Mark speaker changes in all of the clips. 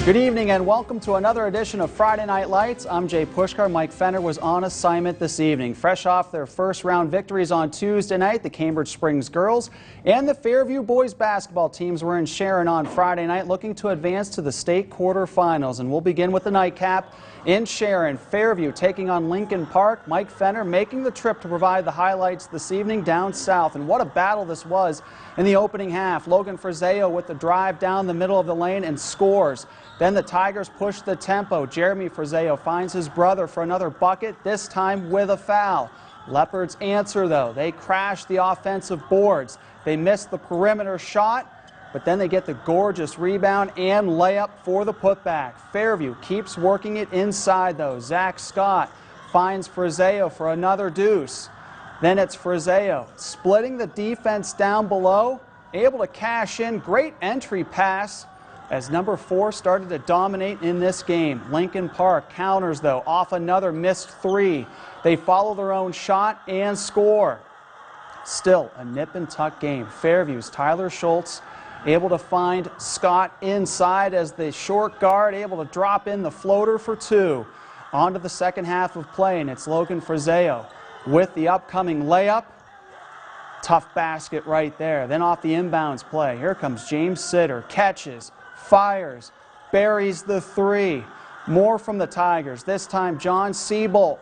Speaker 1: Good evening and welcome to another edition of Friday Night Lights. I'm Jay Pushkar. Mike Fenner was on assignment this evening. Fresh off their first round victories on Tuesday night, the Cambridge Springs girls and the Fairview boys basketball teams were in Sharon on Friday night looking to advance to the state quarterfinals. And we'll begin with the nightcap in Sharon. Fairview taking on Lincoln Park. Mike Fenner making the trip to provide the highlights this evening down south. And what a battle this was in the opening half. Logan Frazeo with the drive down the middle of the lane and scores. Then the Tigers push the tempo. Jeremy Frazeo finds his brother for another bucket, this time with a foul. Leopards answer though. They crash the offensive boards. They miss the perimeter shot, but then they get the gorgeous rebound and layup for the putback. Fairview keeps working it inside though. Zach Scott finds Frazeo for another deuce. Then it's Frazeo splitting the defense down below, able to cash in. Great entry pass as number 4 started to dominate in this game. Lincoln Park counters though off another missed three. They follow their own shot and score. Still a nip and tuck game. Fairview's Tyler Schultz able to find Scott inside as the short guard able to drop in the floater for two. On to the second half of play, and it's Logan Frazeo with the upcoming layup. Tough basket right there. Then off the inbounds play, here comes James Sitter. Catches, fires, buries the three. More from the Tigers. This time John Siebold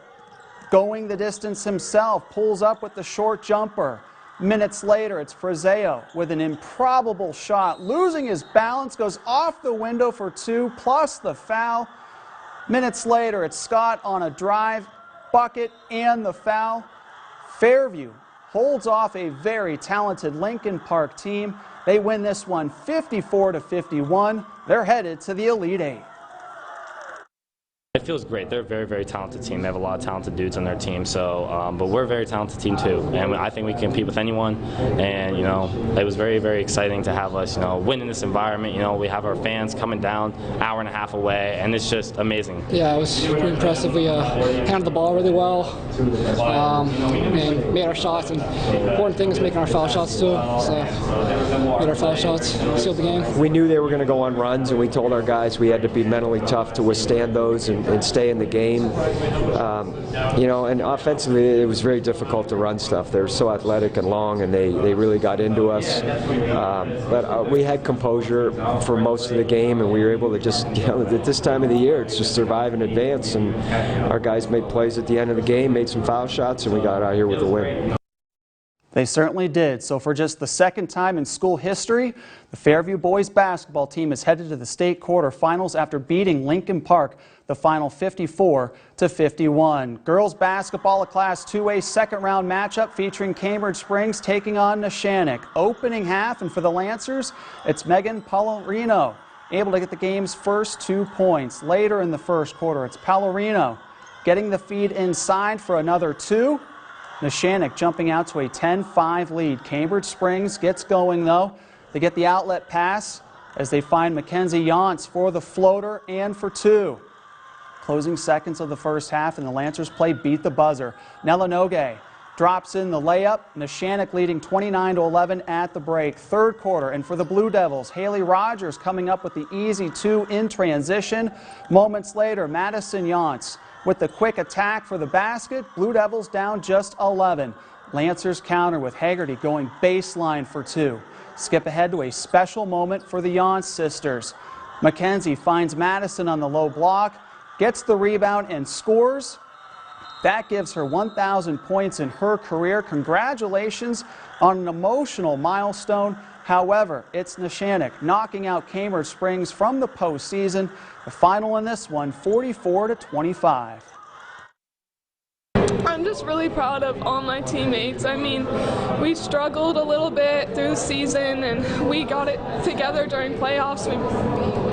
Speaker 1: going the distance himself, pulls up with the short jumper. Minutes later, it's Frazeo with an improbable shot. Losing his balance, goes off the window for two, plus the foul. Minutes later, it's Scott on a drive, bucket, and the foul. Fairview holds off a very talented Lincoln Park team. They win this one 54-51. They're headed to the Elite Eight.
Speaker 2: It feels great. They're a very, very talented team. They have a lot of talented dudes on their team. So, but we're a very talented team too, and I think we can compete with anyone. And it was very, very exciting to have us, win in this environment. We have our fans coming down hour and a half away, and it's just amazing.
Speaker 3: Yeah, it was pretty impressive. We handled the ball really well, and made our shots. And the important thing is making our foul shots too. So, made our foul shots, sealed the game.
Speaker 4: We knew they were going to go on runs, and we told our guys we had to be mentally tough to withstand those and stay in the game. And offensively it was very difficult to run stuff. They're so athletic and long, and they really got into us. But we had composure for most of the game, and we were able to just, at this time of the year, it's just survive and advance. And our guys made plays at the end of the game, made some foul shots, and we got out here with a win.
Speaker 1: They certainly did. So for just the second time in school history, the Fairview boys basketball team is headed to the state quarterfinals after beating Lincoln Park the final 54-51. Girls basketball, a Class 2A second round matchup featuring Cambridge Springs taking on Neshannock. Opening half, and for the Lancers, it's Megan Pallarino able to get the game's first 2 points. Later in the first quarter, it's Pallarino getting the feed inside for another two. Neshannock jumping out to a 10-5 lead. Cambridge Springs gets going though. They get the outlet pass as they find Mackenzie Yonts for the floater and for two. Closing seconds of the first half, and the Lancers play beat the buzzer. Nelanoge drops in the layup. Neshannock leading 29-11 at the break. Third quarter, and for the Blue Devils, Haley Rogers coming up with the easy two in transition. Moments later, Madison Yonts with the quick attack for the basket. Blue Devils down just 11. Lancers counter with Haggerty going baseline for two. Skip ahead to a special moment for the Yonts sisters. Mackenzie finds Madison on the low block, gets the rebound and scores. That gives her 1,000 points in her career. Congratulations on an emotional milestone. However, it's Neshannock knocking out Cambridge Springs from the postseason. The final in this one, 44-25.
Speaker 5: I'm just really proud of all my teammates. I mean, we struggled a little bit through the season, and we got it together during playoffs. We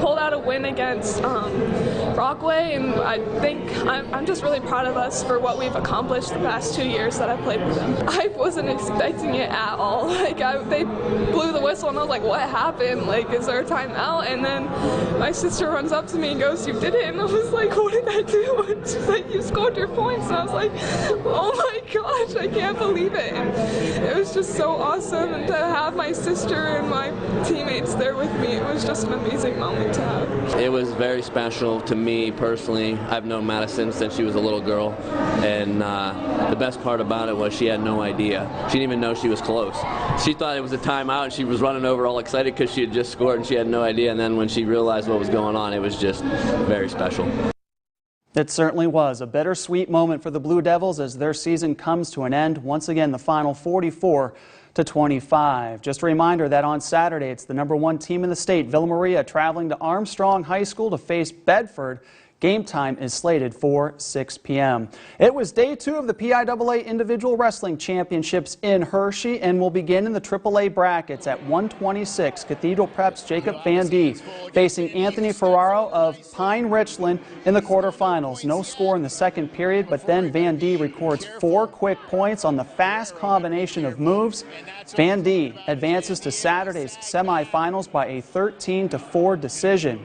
Speaker 5: pulled out a win against Brockway, and I think I'm just really proud of us for what we've accomplished the past 2 years that I played with them. I wasn't expecting it at all. They blew the whistle, and I was like, what happened? Is there a timeout? And then my sister runs up to me and goes, you did it. And I was like, what did I do? And she's like, you scored your points. And I was like, Oh my gosh, I can't believe it. It was just so awesome, and to have my sister and my teammates there with me, it was just an amazing moment to have.
Speaker 6: It was very special to me personally. I've known Madison since she was a little girl, and the best part about it was she had no idea. She didn't even know she was close. She thought it was a timeout, and she was running over all excited because she had just scored and she had no idea, and then when she realized what was going on, it was just very special.
Speaker 1: It certainly was a bittersweet moment for the Blue Devils as their season comes to an end. Once again, the final 44-25. Just a reminder that on Saturday, it's the #1 team in the state, Villa Maria, traveling to Armstrong High School to face Bedford. Game time is slated for 6 p.m. It was day 2 of the PIAA Individual Wrestling Championships in Hershey, and will begin in the AAA brackets at 126. Cathedral Prep's Jacob Van D facing Anthony Ferraro of Pine Richland in the quarterfinals. No score in the second period, but then Van D records 4 quick points on the fast combination of moves. Van D advances to Saturday's semifinals by a 13-4 decision.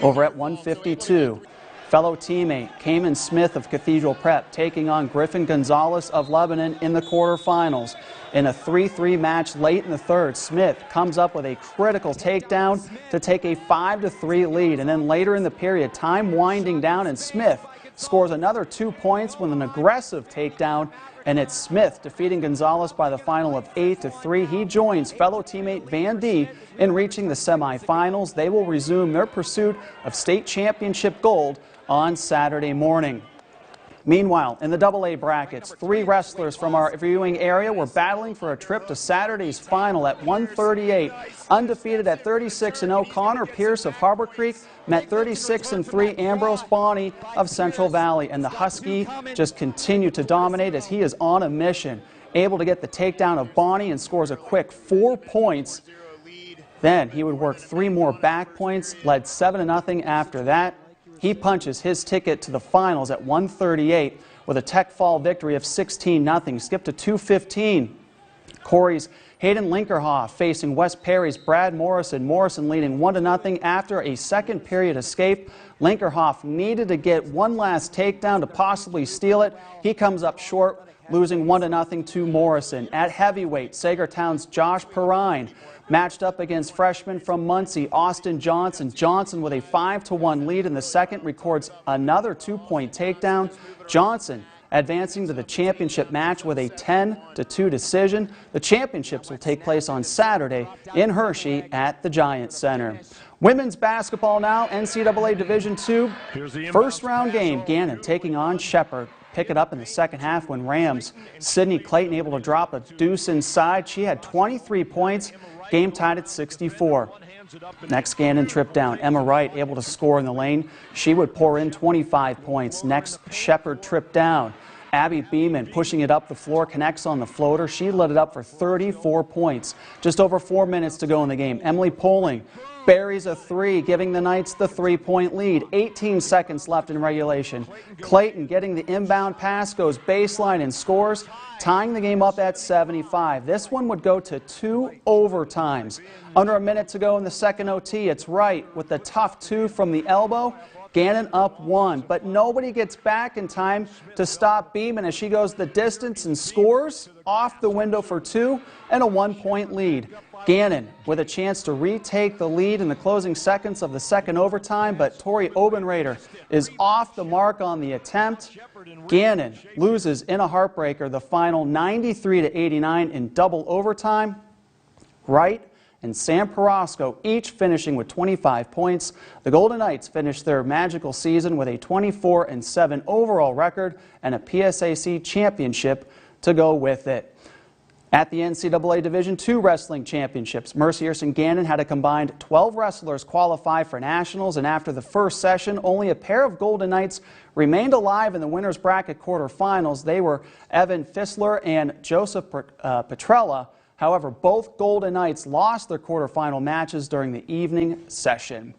Speaker 1: Over at 152, fellow teammate Cayman Smith of Cathedral Prep taking on Griffin Gonzalez of Lebanon in the quarterfinals. In a 3-3 match late in the third, Smith comes up with a critical takedown to take a 5-3 lead. And then later in the period, time winding down, and Smith scores another 2 points with an aggressive takedown. And it's Smith defeating Gonzalez by the final of 8-3. He joins fellow teammate Van D in reaching the semifinals. They will resume their pursuit of state championship gold on Saturday morning. Meanwhile, in the AA brackets, 3 wrestlers from our viewing area were battling for a trip to Saturday's final at 138. Undefeated at 36-0, Connor Pierce of Harbor Creek met 36-3 Ambrose Bonney of Central Valley, and the Husky just continued to dominate as he is on a mission. Able to get the takedown of Bonney and scores a quick 4 points. Then he would work 3 more back points, led 7-0 after that. He punches his ticket to the finals at 138 with a tech fall victory of 16-0. Skipped to 215. Corey's Hayden Linkerhoff facing West Perry's Brad Morrison. Morrison leading 1-0 after a second period escape. Linkerhoff needed to get one last takedown to possibly steal it. He comes up short, losing 1-0 to Morrison. At heavyweight, Sagertown's Josh Perrine matched up against freshman from Muncie, Austin Johnson. Johnson with a 5-1 lead in the second records another 2-point takedown. Johnson advancing to the championship match with a 10-2 decision. The championships will take place on Saturday in Hershey at the Giant Center. Women's basketball now, NCAA Division II. First round game, Gannon taking on Shepherd. Pick it up in the second half when Rams' Sydney Clayton able to drop a deuce inside. She had 23 points. Game tied at 64. Next Gannon trip down. Emma Wright able to score in the lane. She would pour in 25 points. Next Shepherd trip down. Abby Beeman pushing it up the floor, connects on the floater. She lit it up for 34 points. Just over 4 minutes to go in the game. Emily Poling buries a 3, giving the Knights the 3-point lead. 18 seconds left in regulation. Clayton getting the inbound pass, goes baseline and scores, tying the game up at 75. This one would go to 2 overtimes. Under a minute to go in the second OT. It's Wright with the tough 2 from the elbow. Gannon up 1, but nobody gets back in time to stop Beeman as she goes the distance and scores off the window for 2 and a 1-point lead. Gannon with a chance to retake the lead in the closing seconds of the second overtime, but Tori Obenrader is off the mark on the attempt. Gannon loses in a heartbreaker the final 93-89 in double overtime. Wright and Sam Perosco each finishing with 25 points. The Golden Knights finished their magical season with a 24-7 overall record and a PSAC championship to go with it. At the NCAA Division II Wrestling Championships, Mercyhurst Gannon had a combined 12 wrestlers qualify for nationals, and after the first session, only a pair of Golden Knights remained alive in the winner's bracket quarterfinals. They were Evan Fissler and Joseph Petrella. However, both Golden Knights lost their quarterfinal matches during the evening session.